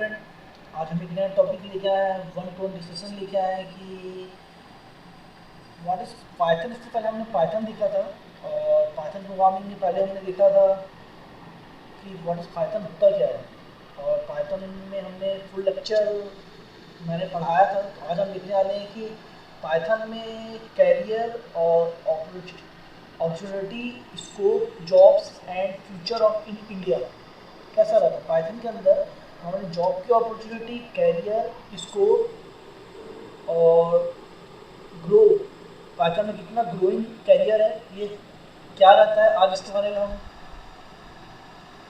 Friend, आज हम एक नया टॉपिक लेके आए हैं, वन टू वन डिस्कशन लेके आए हैं कि व्हाट इज पाइथन। इससे पहले हमने पाइथन देखा था और पाइथन प्रोग्रामिंग में पहले हमने देखा था कि व्हाट इज पाइथन होता क्या है, और पाइथन में हमने फुल लेक्चर मैंने पढ़ाया था। तो आज हम देखने वाले हैं कि पाइथन में कैरियर और opportunity, scope, jobs and future of in India कैसा रहता है। पाइथन के अंदर हमारे जॉब की अपॉर्चुनिटी, कैरियर, स्कोप और ग्रो, पाइथन में कितना ग्रोइंग कैरियर है, ये क्या रहता है, आज इसके बारे में हम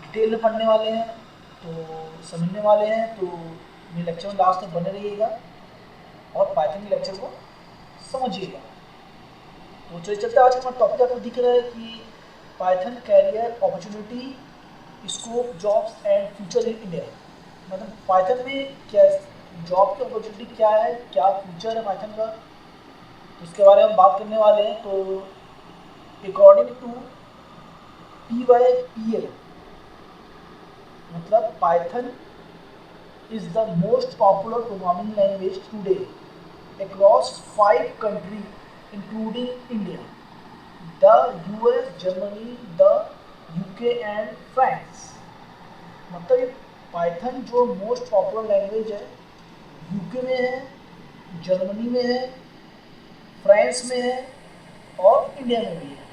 डिटेल में पढ़ने वाले हैं, तो समझने वाले हैं। तो मेरे लेक्चर में लास्ट तक बने रहिएगा और पाइथन के लेक्चर को समझिएगा। तो चलिए चलते, आज हमारा टॉपिक आपको दिख रहा है कि Python career, opportunity, scope, jobs and future in India. मतलब पाइथन में क्या जॉब की अपॉर्चुनिटी क्या है, क्या फ्यूचर है पाइथन का, तो इसके बारे में हम बात करने वाले हैं। तो अकॉर्डिंग टू PYPL, मतलब Python is the most popular programming language today across 5 countries including India, the US, Germany, the UK and France। मतलब पाइथन जो मोस्ट पॉपुलर लैंग्वेज है, यूके में है, जर्मनी में है, फ्रांस में है और इंडिया में भी है।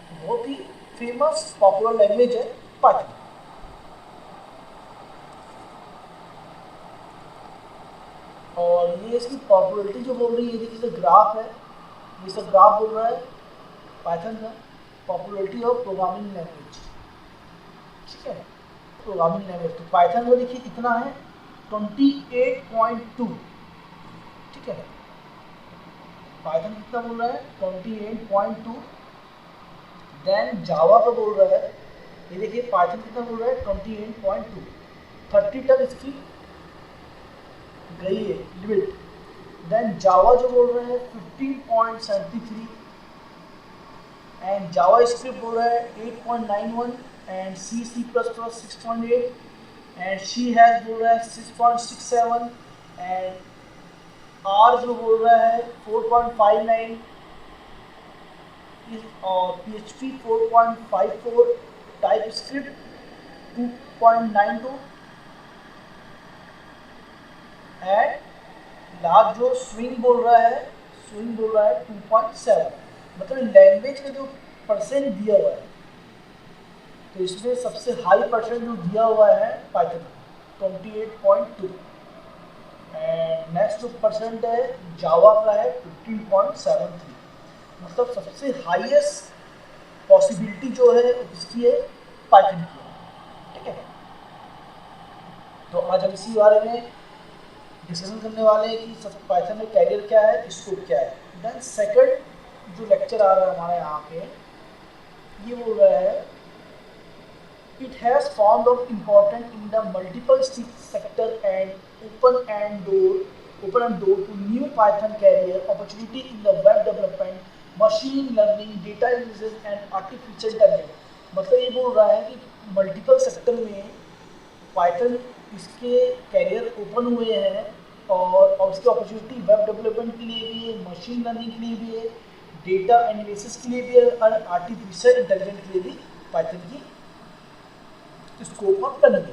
तो बहुत ही फेमस पॉपुलर लैंग्वेज है पाइथन। और ये इसकी पॉपुलरिटी जो बोल रही है, ये देखिए ग्राफ है, ये सब ग्राफ बोल रहा है पाइथन का पॉपुलरिटी ऑफ प्रोग्रामिंग लैंग्वेज। ठीक है, प्रोग्रामिंग लैंग्वेज तो पाइथन में देखिए कितना है, 28.2। ठीक है, पाइथन कितना बोल रहा है, 28.2। देन जावा का बोल रहा है, ये देखिए पाइथन कितना बोल रहा है, 28.2। 30 तक इसकी गई है लिमिट। देन जावा जो बोल रहा है 15.73 एंड जावा स्क्रिप्ट बोल रहा है 8.91 and C++ 6.8 and she has बोल रहा है 6.67 एंड आर जो बोल रहा है 4.59 और PHP 4.54, type script 2.92 and last जो स्विंग बोल रहा है 2.7। मतलब लैंग्वेज का जो परसेंट दिया हुआ है, तो इसमें सबसे हाई परसेंट जो दिया हुआ है पाइथन 28.2 एंड नेक्स्ट जो परसेंट है जावा का है 15.73। मतलब सबसे हाईएस्ट पॉसिबिलिटी जो है इसकी है पाइथन की। ठीक है, तो आज हम इसी बारे में डिस्कशन करने वाले हैं कि सब पाइथन में कैरियर क्या है, स्कोप क्या है। देन सेकंड जो लेक्चर आ रहा है हमारे यहाँ पे, ये बोल रहा है it has found of important in the multiple sector and open door to new Python career opportunity in the web development, machine learning, data analysis and artificial intelligence. मतलब ये बोल रहा है कि मल्टीपल सेक्टर में पाइथन इसके career open हुए हैं और उसकी अपॉर्चुनिटी वेब डेवलपमेंट के लिए भी है, मशीन लर्निंग के लिए भी है, डेटा एनालिसिस के लिए भी है और आर्टिफिशियल इंटेलिजेंस के लिए भी पाइथन की स्कोप ऑफ लर्निंग है।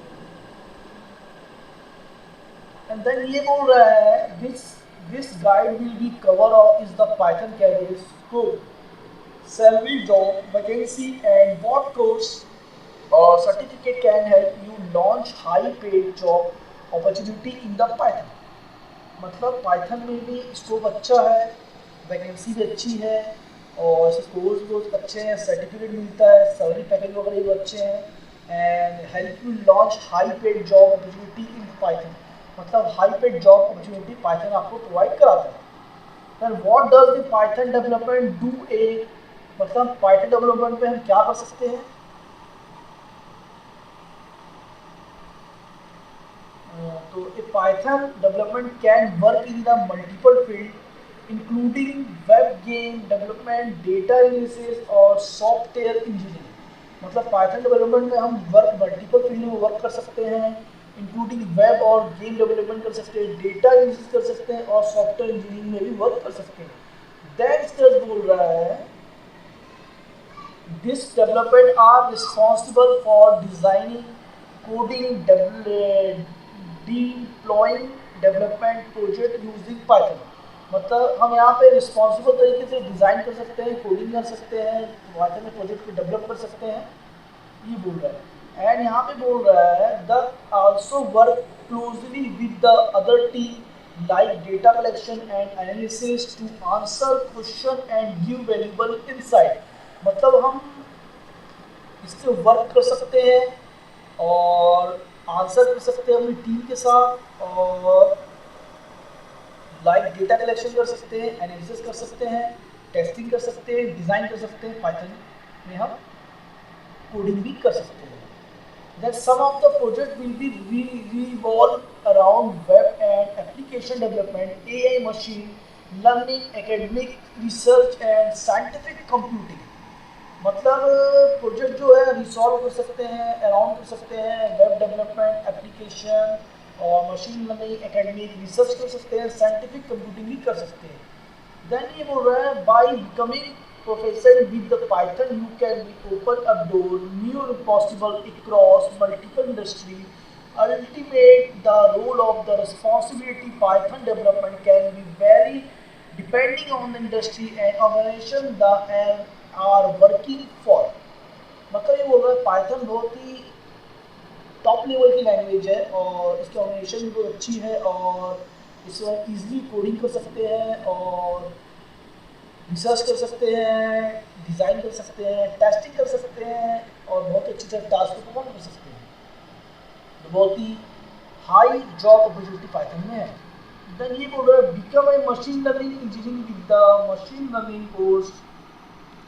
एंड देन ये बोल रहा है this guide will be cover of is the Python career scope, salary, job vacancy and what course और certificate can help you launch high paid job opportunity in the Python. मतलब Python में भी scope अच्छा है, vacancy भी अच्छी है और कोर्स भी अच्छे हैं, सर्टिफिकेट मिलता है, सैलरी पैकेज वगैरह भी अच्छे हैं and help you launch high paid job opportunity in Python. मतलब high paid job opportunity Python आपको प्रोवाइड कराता है। Then what does the Python development do a, मतलब पाइथन डेवलपमेंट में हम क्या कर सकते हैं। तो a Python development can work in the multiple field including web game development, data analysis और सॉफ्टवेयर इंजीनियरिंग। मतलब पाइथन डेवलपमेंट में हम वर्क मल्टीपल फील्ड में वर्क कर सकते हैं, इंक्लूडिंग वेब और गेम डेवलपमेंट कर सकते हैं, डेटा एनालिसिस कर सकते हैं और सॉफ्टवेयर इंजीनियरिंग में भी वर्क कर सकते हैं। दैन स्टर्स बोल रहा है this development are responsible for designing, coding, deploying development project using Python. मतलब हम यहाँ पे रिस्पॉन्सिबल तरीके से डिज़ाइन कर सकते हैं, कोडिंग कर सकते हैं, पाइथन में प्रोजेक्ट को डेवलप कर सकते हैं, ये बोल रहा है। एंड यहाँ पे बोल रहा है the also work closely with the other team like data collection and analysis to answer question and give valuable insight. मतलब हम इससे वर्क कर सकते हैं और आंसर कर सकते हैं अपनी टीम के साथ, और लाइक डेटा कलेक्शन कर सकते हैं, एनालिसिस कर सकते हैं, टेस्टिंग कर सकते हैं, डिज़ाइन कर सकते हैं, पाइथन में हम कोडिंग भी कर सकते हैं। That some of the project will be revolve around web and application development, AI, machine learning, academic research and scientific computing। मतलब प्रोजेक्ट जो है रिसॉल्व कर सकते हैं, अराउंड कर सकते हैं, वेब डेवलपमेंट, एप्लीकेशन और मशीन लर्निंग, एकेडमिक रिसर्च कर सकते हैं, साइंटिफिक कंप्यूटिंग भी कर सकते हैं। देन ये बोल रहा है by becoming professor with the Python you can be open a door new possible across multiple industry. Ultimate the role of the responsibility Python development can be vary depending on the industry and organization that are working for। मतलब ये बोल रहा है Python बहुत ही top level की language है और इसकी ऑर्गेनाइजेशन भी बहुत अच्छी है और इसमें ईजिली कोडिंग कर सकते हैं और रिसर्च कर सकते हैं, डिज़ाइन कर सकते हैं, टेस्टिंग कर सकते हैं और बहुत अच्छी तरह टास्क को परफॉर्म कर सकते हैं। तो बहुत ही हाई जॉब अपॉर्चुनिटी पाइथन में है। देन ये बोल रहा है become a machine learning engineering with the machine learning course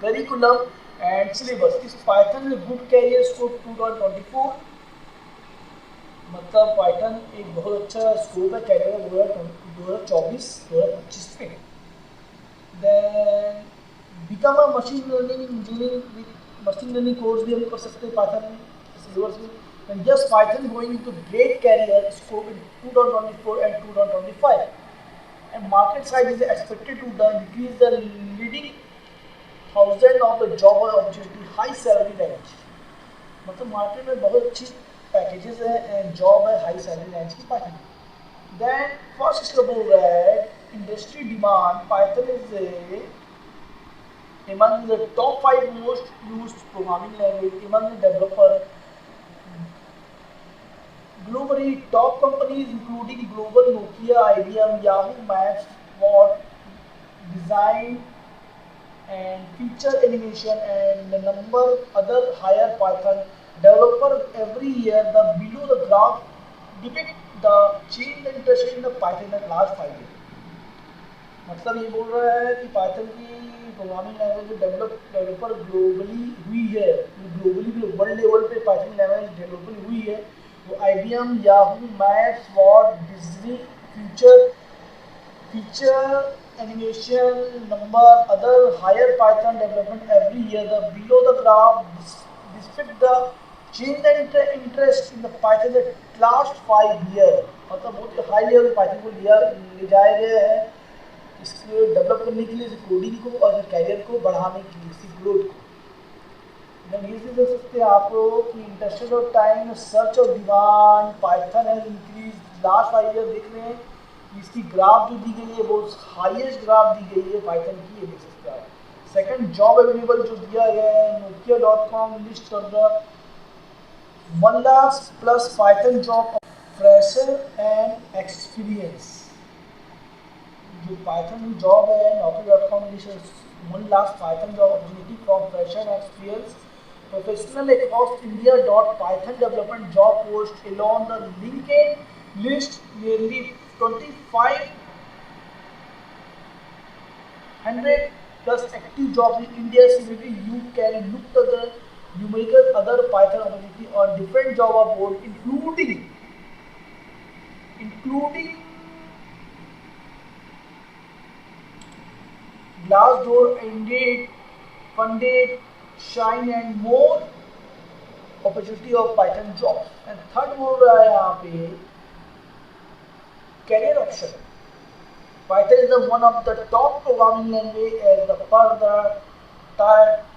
curriculum and syllabus. इस पाइथन में गुड कैरियर स्कोप 2024। मतलब पाइथन एक बहुत अच्छा स्कोप है कैरियर 2024-2025 में। Then become a machine learning engineering with machine learning course भी हम कर सकते हैं पाइथन में सिलेबस में। And yes, Python going into great career scope in 2024 and 2025, and market size is expected to increase the leading thousand of the job opportunity high salary range। मतलब market में बहुत अच्छी पैकेजेस है and job है high salary range की Python. Then first इसका बोल रहा है industry demand Python is among the top 5 most used programming language among the developer globally। top companies including global Nokia, IBM, Yahoo Maps, Watt, Design and Feature Animation and the number other hire Python developer every year। The below the graph depict the change in interest in the Python in the last 5 years। मतलब ये बोल रहा है कि Python की programming language developer globally हुई है, globally भी वर्ल्ड लेवल पे पाइथन लैंग्वेज डेवलपर हुई है। वो IBM, Yahoo Maps, Walt, Disney, Feature Animation number other higher Python development every year. The below the graph display the change the interest in the Python the last 5 year. मतलब बहुत high level Python को ले जाया गया है इसको develop करने के लिए, कोडिंग को और कैरियर को बढ़ाने के लिए, इसकी ग्रोथ को। ये चीज़ देख सकते हैं आप लोग कि इंटरेस्टेड ऑफ टाइम सर्च और demand Python has increase last 5 year. देख रहे हैं इसकी ग्राफ जो दी गई है वो हाईएस्ट ग्राफ दी गई है पाइथन की, ये देख सकते हैं आप। सेकंड जॉब अवेलेबल जो दिया गया है nokia.com लिस्ट कर रहा 1 lakh plus Python job fresher and experience. जो पाइथन की जॉब है nokia.com list 1 lakh Python job opportunity from fresher and experience professional across India. Python development job post along the LinkedIn list nearly 2500 plus active jobs in India. Similarly, you can look at the numerical other Python opportunity on different job board including Glassdoor, Indeed, Funded, Shine and more। Opportunity of Python job. And third बोल रहा है यहाँ पे career option. Python is the one of the top programming language as the per the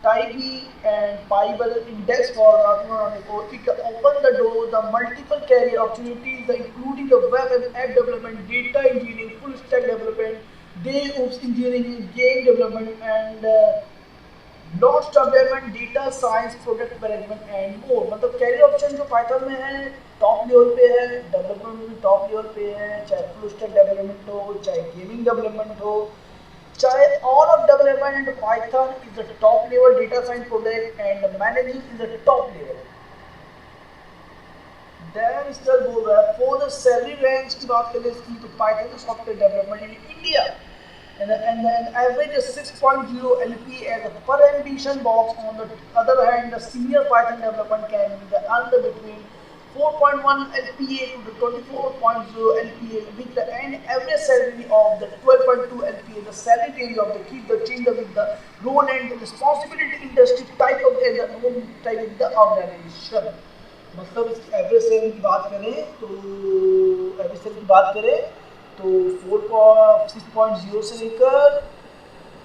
Taigi and Bible index for Ratnamiko. It opened the door the multiple career opportunities, including the web and app development, data engineering, full stack development, DevOps engineering, game development, and launch development, data science, product management and more. मतलब career option जो Python में है top level पे है, development में भी top level पे है, चाहे फुल स्टैक डेवलपमेंट हो, चाहे गेमिंग डेवलपमेंट हो, चाहे all of development, Python is the top level, data science, product and managing is the top level. Then still बोल रहा है फॉर द सैलरी रेंज की बात करें इसकी तो Python software development in India and an average is 6.0 LPA as a per ambition box. On the other hand, the senior Python development can be earned between 4.1 LPA to the 24.0 LPA with the average salary of the 12.2 LPA. The salary range of the keep the change with the role and responsibility industry type of the role type in the organization. मतलब इसकी average salary की बात करें तो average salary की बात करें तो 6.0 से लेकर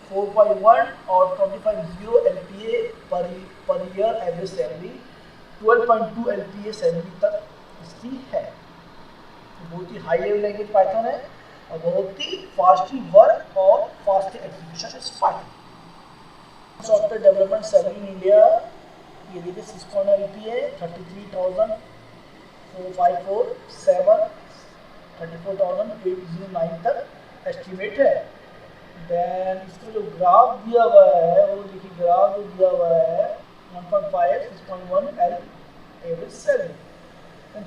4.1 और 25.0 LPA per year average salary, 12.2 LPA salary तक इसकी है। तो बहुत ही हाई लेवल लैंग्वेज पाइथन है और बहुत ही फास्टली वर्क और fast execution is Python. Software development salary in India ये देखिए 6.0 LPA 33,454 34,809 तक एस्टिमेट है। देन इसका जो ग्राफ दिया हुआ है वो देखिए, ग्राफ जो दिया हुआ है 1.5 6.1 L एवरेज सैलरी।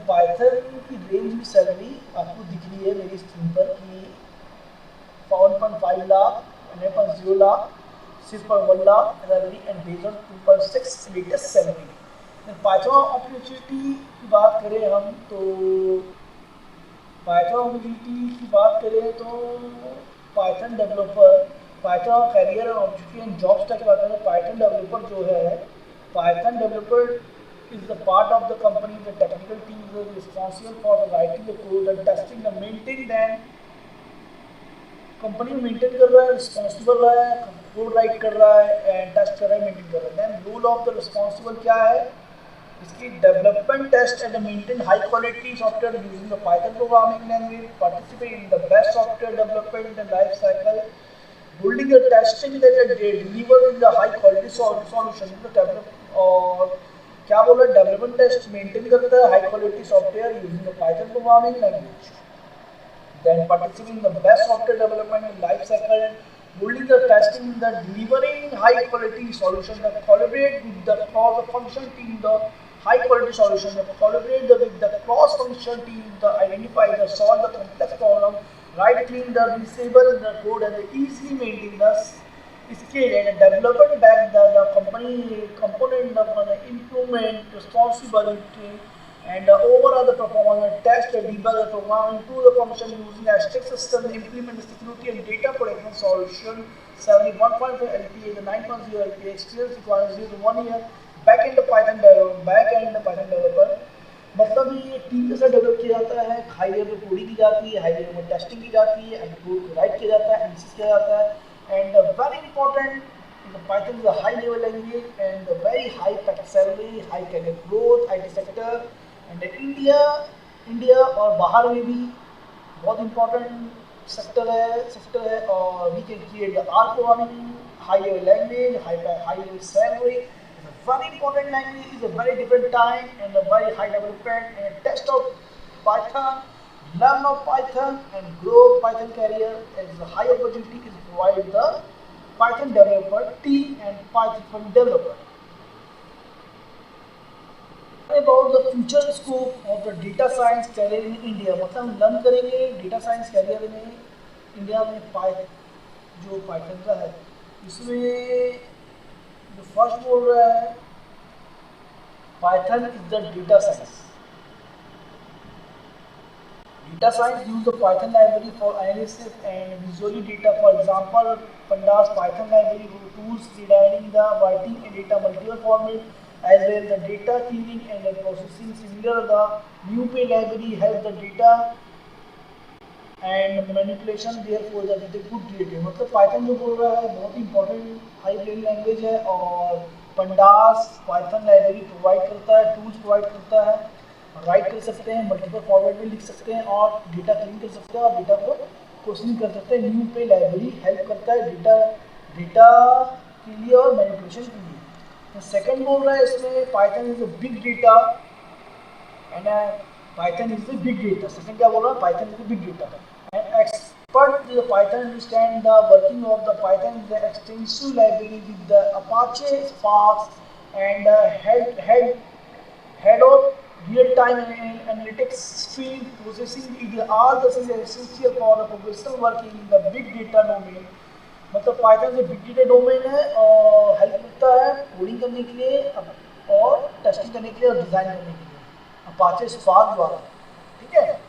पाइथन की रेंज में सैलरी आपको दिख रही है मेरी स्क्रीन पर कि 1.5 lakh, 9.0 lakh, 6.1 lakh salary and based on 2.6 latest salary. Python opportunity की बात करें हम तो पाइथन अपॉर्चुनिटी की बात करें तो Python developer, Python career and opportunity and jobs की बात करें, पाइथन डेवलपर जो है, Python developer is the part of the company, the technical team is responsible for writing the code and testing the maintain. Then company maintain कर रहा है, responsible रहा है, कोड राइट कर रहा है एंड टेस्ट कर रहा है, मेंटेन कर रहा है। Then role of the responsible क्या है इसकी, development test and maintain high quality software using the Python programming language, participate in the best software development and life cycle, building the testing that deliver in the high quality solution develop. और क्या बोल रहा है, development test maintain करता है high quality software using the Python programming language. Then participate in the best software development and life cycle, building the testing, the delivering high quality solution, that collaborate with the cross function team, the high quality solution, that collaborate with the cross function team, the identify, the solve the complex problem, write clean the reusable the code and easily maintain the scale and development back the company component of the improvement responsibility and overall the performance test and debug the program into the function using a strict system, implement the security and data protection solution, 71.5 LPA, the 9.0 LPA, experience requires 0 to 1 year, back end Python developer। मतलब ये team के साथ develop किया जाता है, high level पर coding की जाती है, हाई लेवल पर टेस्टिंग की जाती है एंड कोड को राइट किया जाता है, एनालिसिस किया जाता है and very important Python is a high level language and a very high salary, high career growth, IT sector and India और बाहर में भी बहुत इंपॉर्टेंट सेक्टर है और we can create the R programming high level language, high level salary, very important language, is a very different time and a very high development and test of Python, learn of Python and grow Python career as a high opportunity is provided the Python developer team and Python developer. About the future scope of the data science career in India, मतलब हम learn करेंगे data science career में India में जो Python का है इसमें जो फर्स्ट बोल रहा है Python is the data science. Data science use the Python library for analysis and visually data. For example, Pandas Python library tools regarding the writing and data multiple format, as well the data cleaning and the processing. Similar, the NumPy library has the data and manipulation, therefore that is a good data. मतलब Python जो बोल रहा है बहुत important high level language है, और pandas Python library provide करता है, टूल्स प्रोवाइड करता है, राइट कर सकते हैं, मल्टीपल फॉर्मेट में लिख सकते हैं, और डेटा क्लीन कर सकते हैं, और डेटा को क्वेश्चनिंग कर सकते हैं। NumPy लाइब्रेरी हेल्प करता है डेटा के लिए और मैनिपुलेशन के लिए। तो सेकंड बोल रहा है इसमें Python is a big data and Python is the big data. Second क्या बोल रहा है, Python is the big data. And expert the Python understand the working of the Python is the extensive library with the Apache Spark and head of real-time analytics stream processing. It is all this is essential for the professional working in the big data domain. मतलब Python से big data domain है और help करता है coding करने के लिए और टेस्टिंग करने के लिए और डिज़ाइन करने के लिए अपाचे स्पार्क द्वारा, ठीक है,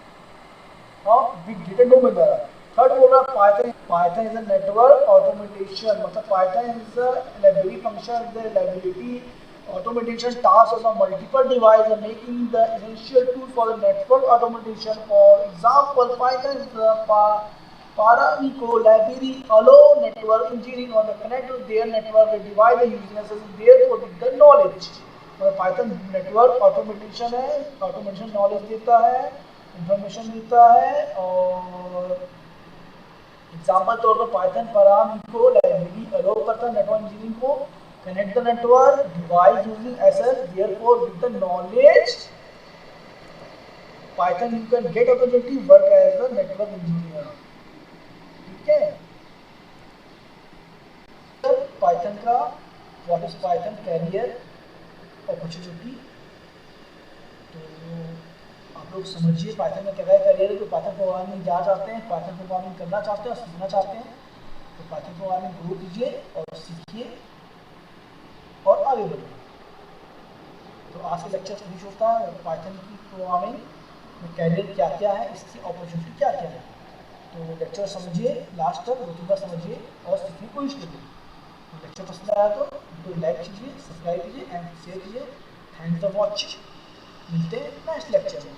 और बिग डेटा डोमेन द्वारा। थर्ड बोल रहा है Python is a network automation, मतलब Python is a library function is a library automation tasks on multiple devices, making the essential tool for the network automation. For example, Python is the Paramico library allow network engineering on the connect to their network device using necessary therefore with the knowledge. Python network automation है, automation knowledge देता है, information देता है, और example तौर पर Python Paramico library अलो करता है नेटवर्क इंजीनियरिंग को connect the network device using SL, therefore with the knowledge Python you can get opportunity work as a network engineer, ठीक है। पाइथन का what is Python career opportunity, तो आप लोग समझिए पाइथन में क्या कैरियर है। तो पाइथन प्रोग्रामिंग जा चाहते हैं, पाइथन प्रोग्रामिंग करना चाहते हैं और सीखना चाहते हैं, तो पाइथन प्रोग्रामिंग ग्रो कीजिए और सीखिए और आगे बढ़िए। तो आज का लेक्चर फिनिश होता है। पाइथन की प्रोग्रामिंग में कैरियर क्या क्या है, इसकी अपॉर्चुनिटी क्या क्या है, तो लेक्चर समझिए लास्ट तक, दो तीन बार समझिए और सीखने की कोशिश करिए। तो लेक्चर पसंद आया तो वीडियो लाइक कीजिए, सब्सक्राइब कीजिए एंड शेयर कीजिए। थैंक्स फॉर वॉचिंग, मिलते हैं नेक्स्ट लेक्चर में।